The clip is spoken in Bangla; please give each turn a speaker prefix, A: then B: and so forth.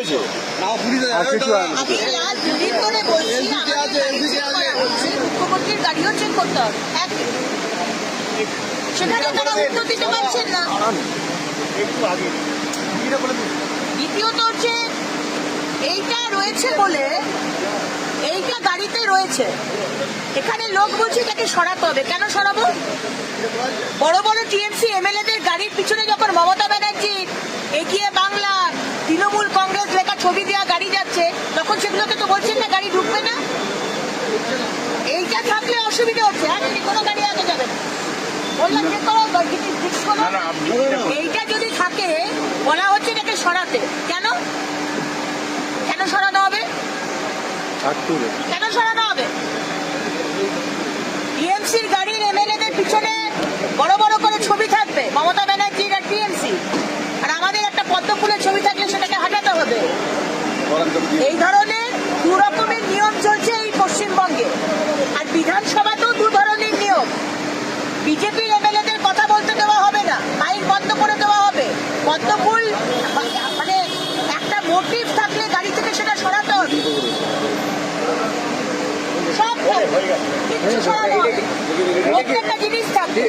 A: হয়েছে
B: মুখ্যমন্ত্রীর গাড়িও চেক করতে হবে, সেখানে তারা উত্তর দিতে পারছেন না। দ্বিতীয়ত হচ্ছে এইটা রয়েছে বলে, এইটা গাড়িতে রয়েছে, এখানে লোক বলছে এটাকে সরাতে হবে। কেন সরাবো? বড় বড় টিএমসি এমএলএদের গাড়ির পিছনে যখন মমতা ব্যানার্জি এগিয়ে বাংলা, তৃণমূল কংগ্রেস লেখা ছবি দেওয়া গাড়ি যাচ্ছে, তখন সেগুলোকে তো বলছেন না গাড়ি ঢুকবে না। এইটা থাকলে অসুবিধা হচ্ছে, কোনো গাড়ি আগে যাবে না। বললাম যে এইটা যদি থাকে, বলা হচ্ছে এটাকে সরাতে। কেন কেন সরানো হবে? কেন সরানো হবে? টিএমসির গাড়ির এমএলএদের পিছনে বড় বড় করে ছবি থাকবে, মমতা ব্যানার্জির আর টিএমসি, আর আমাদের একটা পদ্মফুলের ছবি থাকলে সেটাকে হাঁটাতে হবে। এই ধরনের দু রকমের নিয়ম চলছে এই পশ্চিমবঙ্গে। আর বিধানসভাতেও দু ধরনের নিয়ম। বিজেপির এমএলএদের কথা বলতে দেওয়া হবে না, মাইক বন্ধ করে দেওয়া হবে। পদ্মফুল মানে একটা মোটিভ থাকলে গাড়ি থেকে সেটা সরাতে হবে। সব থাকবে, কিচ্ছু সরানো হবে, প্রত্যেকটা জিনিস থাকবে।